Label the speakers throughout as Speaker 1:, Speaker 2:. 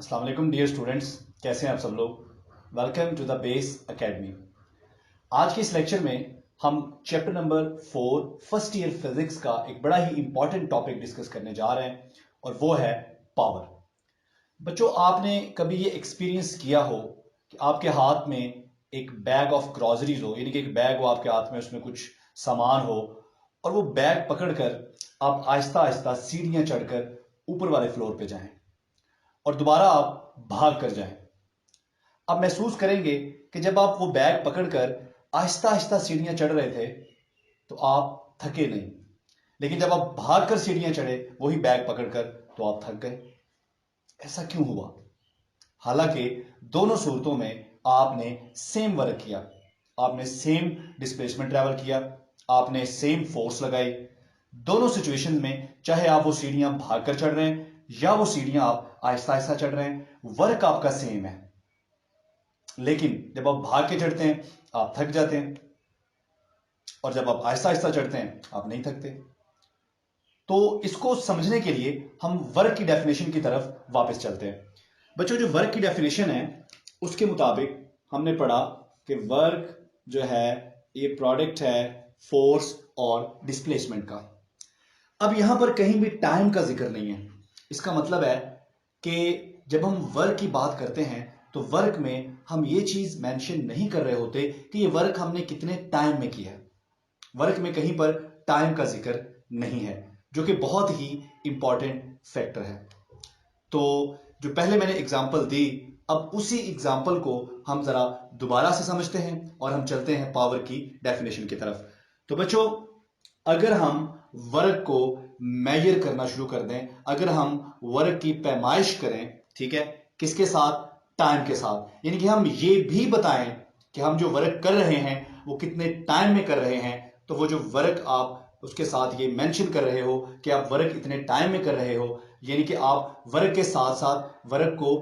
Speaker 1: अस्सलाम वालेकुम dear students, कैसे हैं आप सब लोग। Welcome to the base academy. आज के इस लेक्चर में हम chapter number 4 first year physics का एक बड़ा ही इंपॉर्टेंट टॉपिक डिस्कस करने जा रहे हैं और वो है पावर। बच्चों, आपने कभी ये एक्सपीरियंस किया हो कि आपके हाथ में एक बैग ऑफ ग्रोसरीज हो, यानी कि एक बैग हो आपके हाथ में, उसमें कुछ सामान हो और वो बैग पकड़कर आप आहिस्ता आहिस्ता सीढ़ियां चढ़कर ऊपर वाले फ्लोर पे जाएं और दोबारा आप भाग कर जाएं। आप महसूस करेंगे कि जब आप वो बैग पकड़कर आहिस्ता आहिस्ता सीढ़ियां चढ़ रहे थे तो आप थके नहीं, लेकिन जब आप भाग कर सीढ़ियां चढ़े वही बैग पकड़कर तो आप थक गए। ऐसा क्यों हुआ? हालांकि दोनों सूरतों में आपने सेम वर्क किया, आपने सेम डिस्प्लेसमेंट ट्रैवल किया, आपने सेम फोर्स लगाई। दोनों सिचुएशन में चाहे आप वो सीढ़ियां भागकर चढ़ रहे हैं या वो सीढ़ियां आप आहिस्ता आहिस्ता चढ़ रहे हैं, वर्क आपका सेम है। लेकिन जब आप भाग के चढ़ते हैं आप थक जाते हैं और जब आप आहिस्ता आहिस्ता चढ़ते हैं आप नहीं थकते। तो इसको समझने के लिए हम वर्क की डेफिनेशन की तरफ वापस चलते हैं। बच्चों, जो वर्क की डेफिनेशन है उसके मुताबिक हमने पढ़ा कि वर्क जो है ये प्रोडक्ट है फोर्स और डिस्प्लेसमेंट का। अब यहां पर कहीं भी टाइम का जिक्र नहीं है। इसका मतलब है कि जब हम वर्क की बात करते हैं तो वर्क में हम ये चीज मेंशन नहीं कर रहे होते कि ये वर्क हमने कितने टाइम में किया है। वर्क में कहीं पर टाइम का जिक्र नहीं है, जो कि बहुत ही इंपॉर्टेंट फैक्टर है। तो जो पहले मैंने एग्जांपल दी, अब उसी एग्जांपल को हम जरा दोबारा से समझते हैं और हम चलते हैं पावर की डेफिनेशन की तरफ। तो बच्चों, अगर हम वर्क को मेजर करना शुरू कर दें, अगर हम वर्क की पैमाइश करें, ठीक है, किसके साथ? टाइम के साथ। यानी कि हम ये भी बताएं कि हम जो वर्क कर रहे हैं वो कितने टाइम में कर रहे हैं, तो वो जो वर्क आप उसके साथ ये मेंशन कर रहे हो कि आप वर्क इतने टाइम में कर रहे हो, यानी कि आप वर्क के साथ साथ वर्क को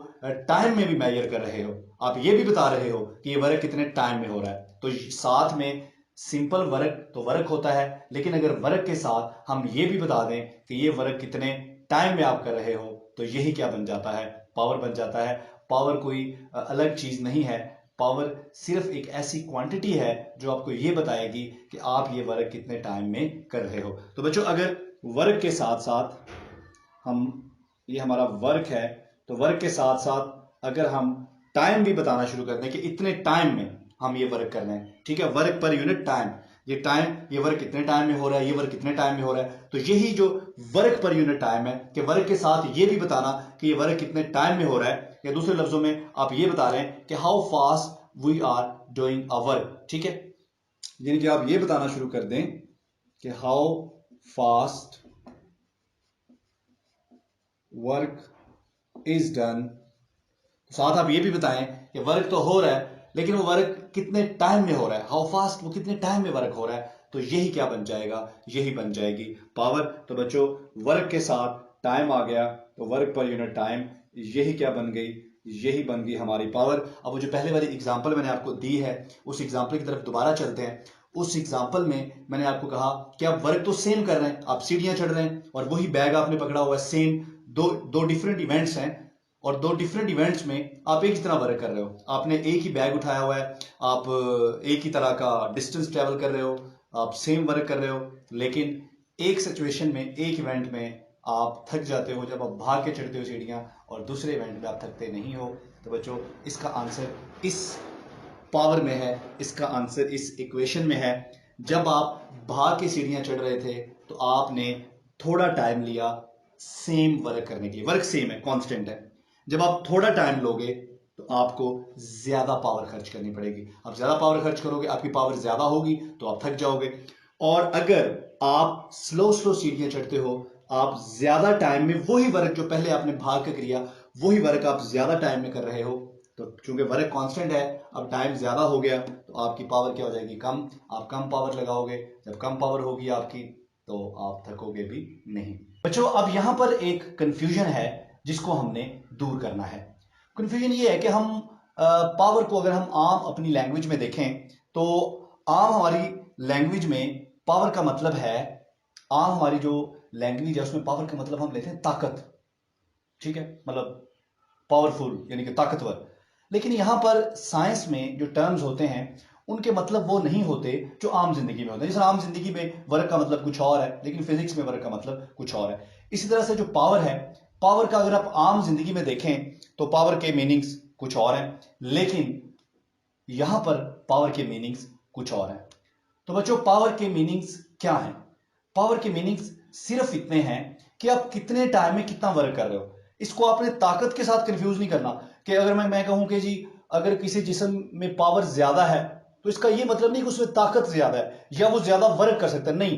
Speaker 1: टाइम में भी मेजर कर रहे हो। आप ये भी बता रहे हो कि ये वर्क कितने टाइम में हो रहा है। तो साथ में सिंपल वर्क तो वर्क होता है, लेकिन अगर वर्क के साथ हम ये भी बता दें कि ये वर्क कितने टाइम में आप कर रहे हो, तो यही क्या बन जाता है? पावर बन जाता है। पावर कोई अलग चीज नहीं है। पावर सिर्फ एक ऐसी क्वांटिटी है जो आपको ये बताएगी कि आप ये वर्क कितने टाइम में कर रहे हो। तो बच्चों, अगर वर्क के साथ साथ हम, ये हमारा वर्क है, तो वर्क के साथ साथ अगर हम टाइम भी बताना शुरू कर दें कि इतने टाइम में हम ये वर्क कर रहे हैं, ठीक है, वर्क पर यूनिट टाइम, ये टाइम, ये वर्क कितने टाइम में हो रहा है, ये वर्क कितने टाइम में हो रहा है, तो यही जो वर्क पर यूनिट टाइम है कि वर्क के साथ ये भी बताना कि ये वर्क कितने टाइम में हो रहा है, या दूसरे लफ्जों में आप ये बता रहे हैं कि how fast we are doing a work, ठीक है। यानी कि आप ये बताना शुरू कर दें कि how fast work is done. साथ आप ये भी बताएं कि वर्क तो हो रहा है, लेकिन वो वर्क कितने टाइम में हो रहा है, हाउ फास्ट, वो कितने टाइम में वर्क हो रहा है। तो यही क्या बन जाएगा? यही बन जाएगी पावर। तो बच्चों, वर्क के साथ टाइम आ गया, तो वर्क पर यूनिट टाइम, यही क्या बन गई? यही बन गई हमारी पावर। अब वो जो पहले वाली एग्जांपल मैंने आपको दी है, उस एग्जांपल की तरफ दोबारा चलते हैं। उस एग्जांपल में मैंने आपको कहा कि आप वर्क तो सेम कर रहे हैं, आप सीढ़ियां चढ़ रहे हैं और वही बैग आपने पकड़ा हुआ है, सेम। दो दो डिफरेंट इवेंट्स हैं और दो डिफरेंट इवेंट्स में आप एक ही तरह वर्क कर रहे हो। आपने एक ही बैग उठाया हुआ है, आप एक ही तरह का डिस्टेंस ट्रेवल कर रहे हो, आप सेम वर्क कर रहे हो, लेकिन एक सिचुएशन में, एक इवेंट में आप थक जाते हो जब आप भाग के चढ़ते हो सीढ़ियां, और दूसरे इवेंट में आप थकते नहीं हो। तो बच्चों, इसका आंसर इस पावर में है, इसका आंसर इस इक्वेशन में है। जब आप भाग के सीढ़ियां चढ़ रहे थे तो आपने थोड़ा टाइम लिया सेम वर्क करने के लिए, वर्क सेम है, कांस्टेंट है। जब आप थोड़ा टाइम लोगे तो आपको ज्यादा पावर खर्च करनी पड़ेगी। आप ज्यादा पावर खर्च करोगे, आपकी पावर ज्यादा होगी तो आप थक जाओगे। और अगर आप स्लो स्लो सीढ़ियां चढ़ते हो, आप ज्यादा टाइम में वही वर्क जो पहले आपने भाग कर किया, वही वर्क आप ज्यादा टाइम में कर रहे हो, तो चूंकि वर्क कांस्टेंट है, अब टाइम ज्यादा हो गया तो आपकी पावर क्या हो जाएगी? कम। आप कम पावर लगाओगे, जब कम पावर होगी आपकी तो आप थकोगे भी नहीं। बच्चों, अब यहां पर एक कंफ्यूजन है जिसको हमने दूर करना है। कंफ्यूजन ये है कि हम पावर को अगर हम आम अपनी लैंग्वेज में देखें तो आम हमारी लैंग्वेज में पावर का मतलब है, आम हमारी जो लैंग्वेज है उसमें पावर का मतलब हम लेते हैं ताकत, ठीक है। मतलब पावरफुल यानी कि ताकतवर। लेकिन यहां पर साइंस में जो टर्म्स होते हैं उनके मतलब वो नहीं होते जो आम जिंदगी में होते हैं। जैसे आम जिंदगी में वर्क का मतलब कुछ और है, लेकिन फिजिक्स में वर्क का मतलब कुछ और है। इसी तरह से जो पावर है, पावर का अगर आप आम जिंदगी में देखें तो पावर के मीनिंग्स कुछ और हैं, लेकिन यहां पर पावर के मीनिंग्स कुछ और हैं। तो बच्चों, पावर के मीनिंग्स क्या हैं? पावर के मीनिंग्स सिर्फ इतने हैं कि आप कितने टाइम में कितना वर्क कर रहे हो। इसको आपने ताकत के साथ कंफ्यूज नहीं करना कि अगर मैं कहूं कि जी अगर किसी जिस्म में पावर ज्यादा है तो इसका यह मतलब नहीं कि उसमें ताकत ज्यादा है या वो ज्यादा वर्क कर सकता है। नहीं,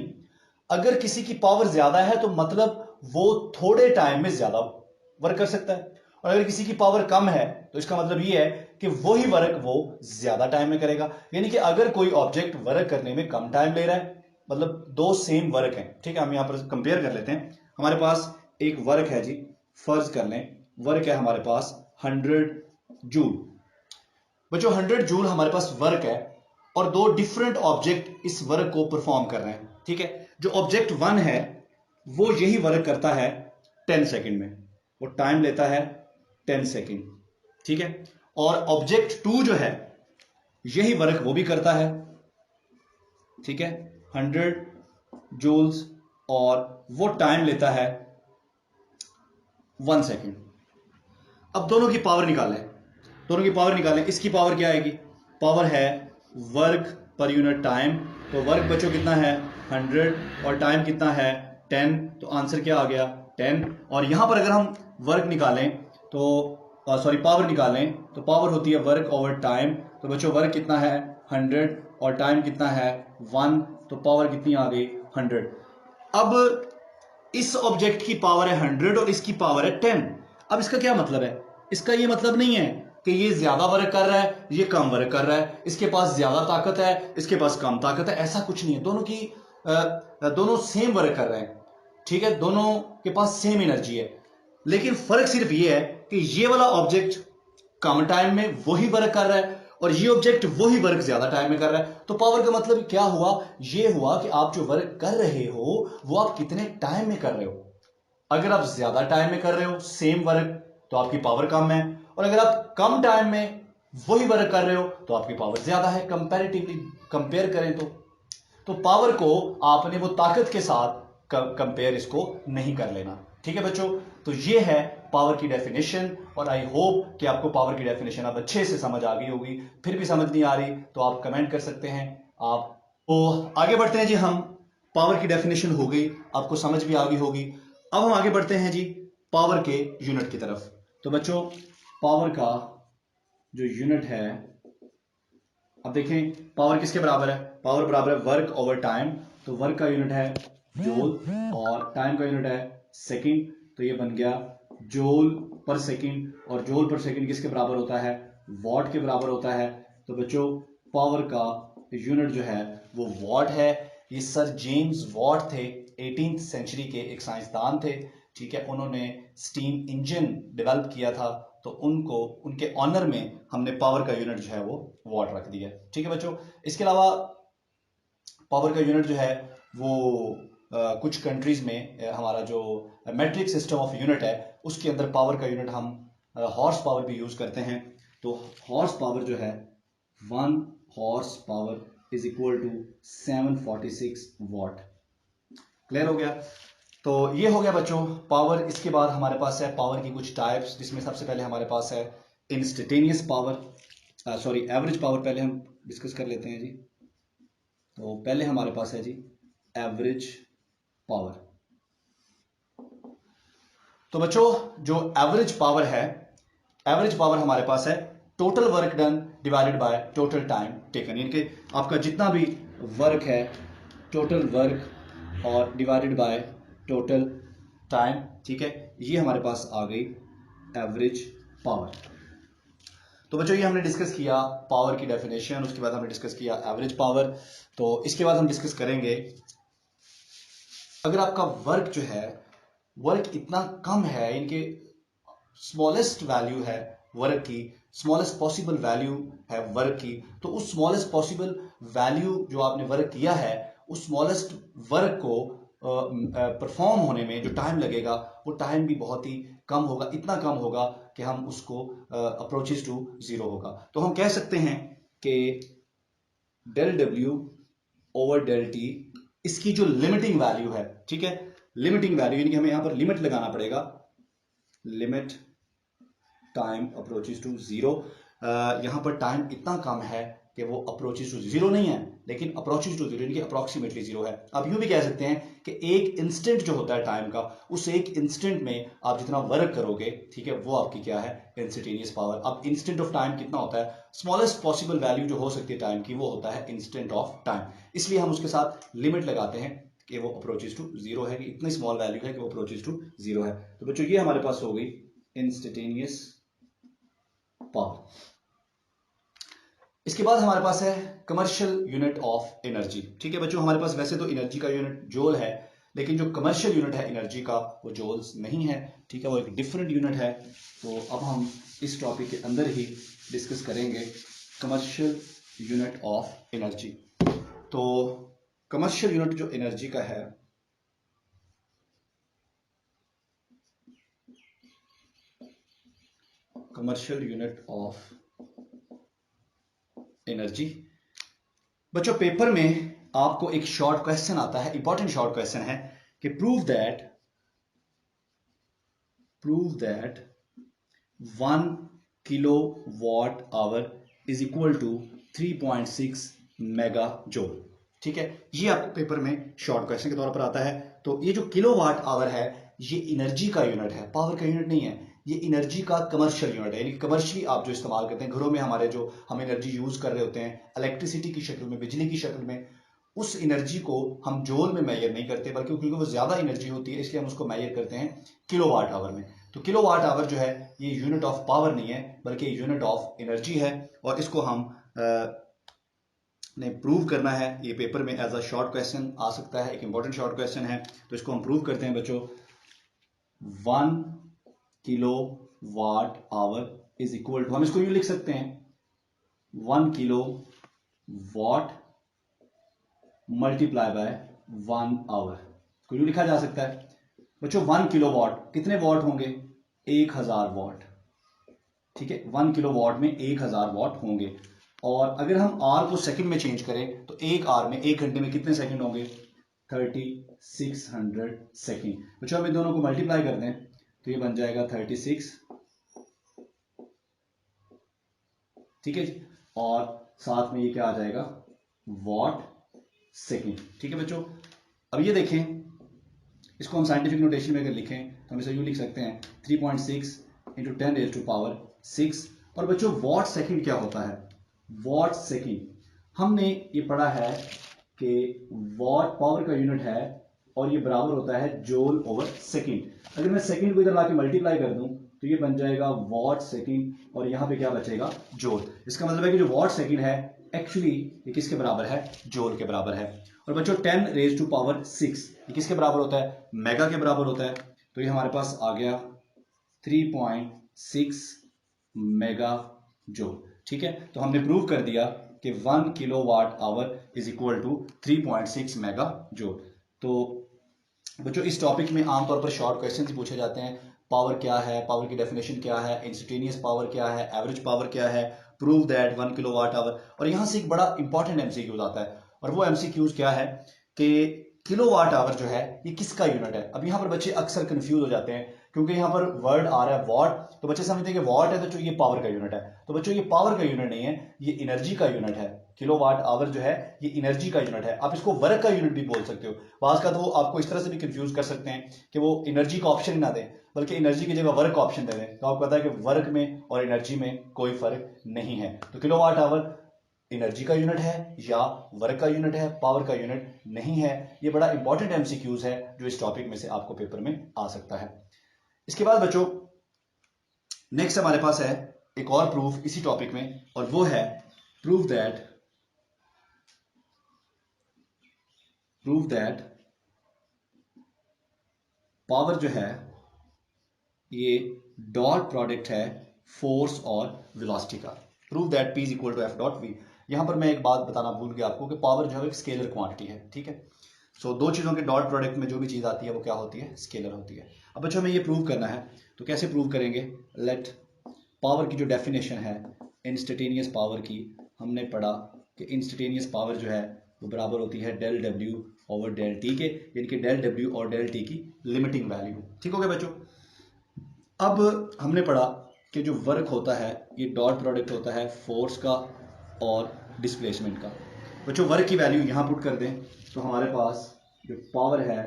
Speaker 1: अगर किसी की पावर ज्यादा है तो मतलब वो थोड़े टाइम में ज्यादा वर्क कर सकता है, और अगर किसी की पावर कम है तो इसका मतलब यह है कि वही वर्क वो ज्यादा टाइम में करेगा। यानी कि अगर कोई ऑब्जेक्ट वर्क करने में कम टाइम ले रहा है, मतलब दो सेम वर्क हैं, ठीक है, हम यहां पर कंपेयर कर लेते हैं। हमारे पास एक वर्क है जी, फर्ज कर लें वर्क है हमारे पास 100 जूल। बच्चों 100 जूल हमारे पास वर्क है और दो डिफरेंट ऑब्जेक्ट इस वर्क को परफॉर्म कर रहे हैं, ठीक है। जो ऑब्जेक्ट 1 है वो यही वर्क करता है 10 सेकंड में, वो टाइम लेता है 10 सेकंड, ठीक है। और ऑब्जेक्ट 2 जो है यही वर्क वो भी करता है, ठीक है, 100 जूल्स, और वो टाइम लेता है 1 सेकंड। अब दोनों की पावर निकालें, इसकी पावर क्या आएगी? पावर है वर्क पर यूनिट टाइम। तो वर्क बच्चों कितना है 100 और टाइम कितना है 10, तो आंसर क्या आ गया 10। और यहां पर अगर हम वर्क निकालें तो पावर निकालें तो पावर होती है वर्क ओवर टाइम। तो बच्चों वर्क कितना है 100 और टाइम कितना है 1, तो पावर कितनी आ गई 100। अब इस ऑब्जेक्ट की पावर है 100 और इसकी पावर है 10। अब इसका क्या मतलब है? इसका ये मतलब नहीं है कि ये ज्यादा वर्क कर रहा है, ये कम वर्क कर रहा है, इसके पास ज्यादा ताकत है, इसके पास कम ताकत है, ऐसा कुछ नहीं है। दोनों सेम वर्क कर रहे हैं, ठीक है, दोनों के पास सेम एनर्जी है। लेकिन फर्क सिर्फ ये है कि ये वाला ऑब्जेक्ट कम टाइम में वही वर्क कर रहा है और ये ऑब्जेक्ट वही वर्क ज्यादा टाइम में कर रहा है। तो पावर का मतलब क्या हुआ? ये हुआ कि आप जो वर्क कर रहे हो वो आप कितने टाइम में कर रहे हो। अगर आप ज्यादा टाइम में कर रहे हो सेम वर्क तो आपकी पावर कम है, और अगर आप कम टाइम में वही वर्क कर रहे हो तो आपकी पावर ज्यादा है। कंपैरेटिवली कंपेयर करें तो पावर को आपने वो ताकत के साथ कंपेयर इसको नहीं कर लेना, ठीक है बच्चों। तो ये है पावर की डेफिनेशन, और आई होप कि आपको पावर की डेफिनेशन अब अच्छे से समझ आ गई होगी। फिर भी समझ नहीं आ रही तो आप कमेंट कर सकते हैं। आप तो आगे बढ़ते हैं जी, हम पावर की डेफिनेशन हो गई, आपको समझ भी आ गई होगी। अब हम आगे बढ़ते हैं जी पावर के यूनिट की तरफ। तो बच्चों पावर का जो यूनिट है, अब देखें पावर किसके बराबर है? पावर बराबर है वर्क ओवर टाइम। तो वर्क का यूनिट है जूल और टाइम का यूनिट है सेकंड। तो ये बन गया जूल पर सेकंड, और जूल पर सेकंड किसके बराबर होता है? वॉट के बराबर होता है। तो बच्चों पावर का यूनिट जो है वो वॉट है। ये सर जेम्स वॉट थे, 18th सेंचुरी के एक साइंसदान थे, ठीक है। उन्होंने स्टीम इंजन डेवलप किया था, तो उनको उनके ऑनर में हमने पावर का यूनिट जो है वो वॉट रख दिया, ठीक है बच्चों। इसके अलावा पावर का यूनिट जो है वो कुछ कंट्रीज में हमारा जो मेट्रिक सिस्टम ऑफ यूनिट है उसके अंदर पावर का यूनिट हम हॉर्स पावर भी यूज करते हैं। तो हॉर्स पावर जो है 1 horse power is equal to 746 watt. Clear हो गया? तो ये हो गया बच्चों पावर। इसके बाद हमारे पास है पावर की कुछ टाइप्स, जिसमें सबसे पहले हमारे पास है इंस्टेंटेनियस पावर, एवरेज पावर पहले हम डिस्कस कर लेते हैं जी। तो पहले हमारे पास है जी एवरेज पावर। तो बच्चों जो एवरेज पावर है, एवरेज पावर हमारे पास है total work done divided by total time taken, यानी कि आपका जितना भी वर्क है टोटल वर्क और डिवाइडेड बाय टोटल टाइम, ठीक है, ये हमारे पास आ गई एवरेज पावर। तो बच्चों ये हमने डिस्कस किया पावर की डेफिनेशन, उसके बाद हमने डिस्कस किया एवरेज पावर। तो इसके बाद हम डिस्कस करेंगे अगर आपका वर्क जो है वर्क इतना कम है, इनके स्मॉलेस्ट वैल्यू है वर्क की, स्मॉलेस्ट पॉसिबल वैल्यू है वर्क की, तो उस स्मॉलेस्ट पॉसिबल वैल्यू जो आपने वर्क किया है उस स्मॉलेस्ट वर्क को परफॉर्म होने में जो टाइम लगेगा वो टाइम भी बहुत ही कम होगा, इतना कम होगा कि हम उसको अप्रोचेस टू जीरो होगा। तो हम कह सकते हैं कि del W over del T इसकी जो लिमिटिंग वैल्यू है, ठीक है, लिमिटिंग वैल्यू यानी कि हमें यहां पर लिमिट लगाना पड़ेगा, limit time approaches to zero. यहां पर टाइम इतना कम है कि वो अप्रोचेस टू जीरो नहीं है, लेकिन अप्रोचेस टू जीरो यानी कि अप्रोक्सीमेटली जीरो है। आप यूं भी कह सकते हैं कि एक इंस्टेंट जो होता है टाइम का, उस एक इंस्टेंट में आप जितना वर्क करोगे, ठीक है, वो आपकी क्या है, इंस्टेंटेनियस पावर। अब इंस्टेंट ऑफ टाइम कितना होता है, स्मॉलेस्ट पॉसिबल वैल्यू जो हो सकती है टाइम की, वो होता है इंस्टेंट ऑफ टाइम। इसलिए हम उसके साथ लिमिट लगाते हैं कि वो अप्रोचेस टू जीरो है, कि इतनी स्मॉल वैल्यू है कि वो अप्रोचेस टू जीरो है। तो बच्चों ये हमारे पास हो गई इंस्टेंटेनियस पावर। इसके बाद हमारे पास है कमर्शियल यूनिट ऑफ एनर्जी। ठीक है बच्चों, हमारे पास वैसे तो एनर्जी का यूनिट जूल है, लेकिन जो कमर्शियल यूनिट है एनर्जी का वो जूल्स नहीं है, ठीक है, वो एक डिफरेंट यूनिट है। तो अब हम इस टॉपिक के अंदर ही डिस्कस करेंगे कमर्शियल यूनिट ऑफ एनर्जी। तो कमर्शियल यूनिट जो एनर्जी का है, कमर्शियल यूनिट ऑफ एनर्जी, बच्चों पेपर में आपको एक शॉर्ट क्वेश्चन आता है, इंपॉर्टेंट शॉर्ट क्वेश्चन है कि prove that 1 kilowatt hour is equal to 3.6 mega joule. ठीक है, ये आपको पेपर में शॉर्ट क्वेश्चन के तौर पर आता है। तो ये जो किलोवाट आवर है ये एनर्जी का यूनिट है, पावर का यूनिट नहीं है, ये एनर्जी का कमर्शियल यूनिट है, यानी कमर्शियली आप जो इस्तेमाल करते हैं घरों में, हमारे जो हम एनर्जी यूज कर रहे होते हैं इलेक्ट्रिसिटी की शक्ल में, बिजली की शक्ल में, उस एनर्जी को हम जूल में मेजर नहीं करते, बल्कि क्योंकि वो ज्यादा एनर्जी होती है इसलिए हम उसको मेजर करते हैं किलोवाट आवर में। तो किलोवाट आवर जो है ये यूनिट ऑफ पावर नहीं है, बल्कि यूनिट ऑफ एनर्जी है, और इसको हम ने प्रूव करना है। ये पेपर में एज अ शॉर्ट क्वेश्चन आ सकता है, एक इंपॉर्टेंट शॉर्ट क्वेश्चन है। तो इसको हम प्रूव करते हैं बच्चों। 1 kilowatt hour is equal to, हम इसको यूं लिख सकते हैं 1 kilo watt multiply by 1 hour, को यूं लिखा जा सकता है बच्चों। 1 किलो वॉट कितने वॉट होंगे, 1000 वॉट। ठीक है, 1 किलो वॉट में 1000 वॉट होंगे, और अगर हम आर को सेकंड में चेंज करें तो एक आर में, एक घंटे में कितने सेकंड होंगे, 3600 सेकंड। बच्चों हम इन दोनों को मल्टीप्लाई कर दें तो ये बन जाएगा 36, ठीक है जी, और साथ में ये क्या आ जाएगा, वॉट सेकंड। ठीक है बच्चों, अब ये देखें, इसको हम साइंटिफिक नोटेशन में अगर लिखें तो हम इसे यूं लिख सकते हैं 3.6 इंटू 10 रेज़ टू पावर 6। और बच्चों वॉट सेकंड क्या होता है, वॉट सेकंड हमने ये पढ़ा है कि वॉट पावर का यूनिट है और ये बराबर होता है जूल ओवर सेकंड। अगर मैं सेकंड को इधर लाके मल्टीप्लाई कर दूं तो ये बन जाएगा वॉट सेकंड, और यहां पे क्या बचेगा, जूल। इसका मतलब है कि जो वॉट सेकंड है एक्चुअली ये किसके बराबर है, जूल के बराबर है। और बच्चों 10 रेज़ टू पावर 6 ये किसके बराबर होता है, मेगा के बराबर होता है। तो ये हमारे पास आ गया 3.6 मेगा जूल। ठीक है, तो हमने प्रूव कर दिया कि 1 kilowatt hour is equal to 3.6 mega joule. तो बच्चों इस टॉपिक में आमतौर पर शॉर्ट क्वेश्चन पूछे जाते हैं, पावर क्या है, पावर की डेफिनेशन क्या है, इंस्टेंटेनियस पावर क्या है, एवरेज पावर क्या है, प्रूव दैट 1 किलोवाट आवर। और यहां से एक बड़ा इंपॉर्टेंट एमसीक्यूज आता है, और वो एमसीक्यूज क्या है कि किलोवाट आवर जो है ये किसका यूनिट है। अब यहां पर बच्चे अक्सर कंफ्यूज हो जाते हैं, क्योंकि यहां पर वर्ड आ रहा है वॉट, तो बच्चे समझते हैं कि वॉट है तो ये पावर का यूनिट है। तो बच्चों ये पावर का यूनिट नहीं है, ये एनर्जी का यूनिट है। किलोवाट आवर जो है ये एनर्जी का यूनिट है। आप इसको वर्क का यूनिट भी बोल सकते हो, बात का तो वो आपको इस तरह से भी कंफ्यूज कर सकते हैं कि वो एनर्जी का ऑप्शन ना दें, बल्कि एनर्जी की जगह वर्क का ऑप्शन दे दें। तो आपको पता है कि वर्क में और एनर्जी में कोई फर्क नहीं है। तो किलोवाट आवर एनर्जी का यूनिट है या वर्क का यूनिट है, पावर का यूनिट नहीं है। ये बड़ा इंपॉर्टेंट एमसीक्यूज है जो इस टॉपिक में से आपको पेपर में आ सकता है। इसके बाद बच्चों नेक्स्ट हमारे पास है एक और प्रूफ इसी टॉपिक में, और वो है प्रूव दैट पावर जो है ये डॉट प्रोडक्ट है फोर्स और वेलोसिटी का। Prove that P is equal to F dot V। यहां पर मैं एक बात बताना भूल गया आपको कि पावर जो है एक स्केलर क्वांटिटी है। ठीक है, सो दो चीज़ों के डॉट प्रोडक्ट में जो भी चीज़ आती है वो क्या होती है, स्केलर होती है। अब बच्चों हमें ये प्रूव करना है, तो कैसे प्रूव करेंगे? लेट पावर की जो डेफिनेशन है इंस्टेंटेनियस पावर की, हमने पढ़ा कि इंस्टेंटेनियस पावर जो है वो बराबर होती है del W over del T के, यानी कि डेल डब्ल्यू और डेल टी की लिमिटिंग वैल्यू। ठीक हो गया बच्चों? अब हमने पढ़ा कि जो वर्क होता है ये डॉट प्रोडक्ट होता है फोर्स का और डिस्प्लेसमेंट का। बच्चों वर्क की वैल्यू यहाँ पुट कर दें तो हमारे पास जो पावर है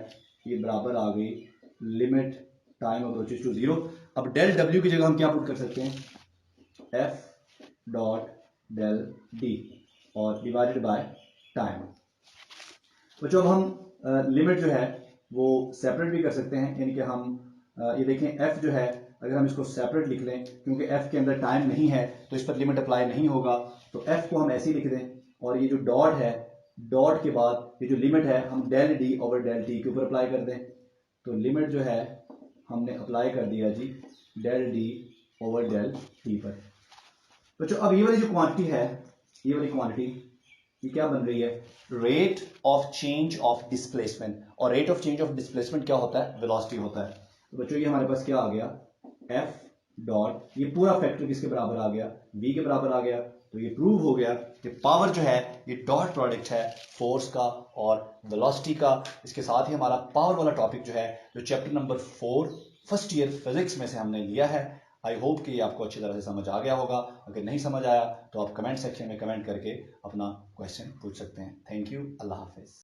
Speaker 1: ये बराबर आ गई limit time approaches to zero. अब डेल डब्ल्यू की जगह हम क्या पुट कर सकते हैं? एफ डॉट डेल डी और डिवाइडेड बाय टाइम। बच्चों अब हम लिमिट जो है वो सेपरेट भी कर सकते हैं, यानी कि हम ये देखें एफ जो है अगर हम इसको सेपरेट लिख लें, क्योंकि एफ के अंदर टाइम नहीं है तो इस पर लिमिट अप्लाई नहीं होगा, तो एफ को हम ऐसे ही लिख दें और ये जो डॉट है, डॉट के बाद ये जो लिमिट है हम del D over del T के ऊपर अप्लाई कर दें। तो लिमिट जो है हमने अप्लाई कर दिया जी del D over del T पर। बच्चों अब ये वाली जो क्वांटिटी है, ये वाली क्वांटिटी ये क्या बन रही है? Rate of change of displacement. और rate of change of displacement क्या होता है? वेलोसिटी होता है। तो बच्चों ये हमारे पास क्या आ गया? एफ डॉट, ये पूरा फैक्टर किसके बराबर आ गया? वी के बराबर आ गया। तो ये प्रूव हो गया कि पावर जो है ये डॉट प्रोडक्ट है फोर्स का और वेलोसिटी का। इसके साथ ही हमारा पावर वाला टॉपिक जो है, जो chapter number 4 first year physics में से हमने लिया है, आई होप कि ये आपको अच्छी तरह से समझ आ गया होगा। अगर नहीं समझ आया तो आप कमेंट सेक्शन में कमेंट करके अपना क्वेश्चन पूछ सकते हैं। Thank you, Allah Hafiz.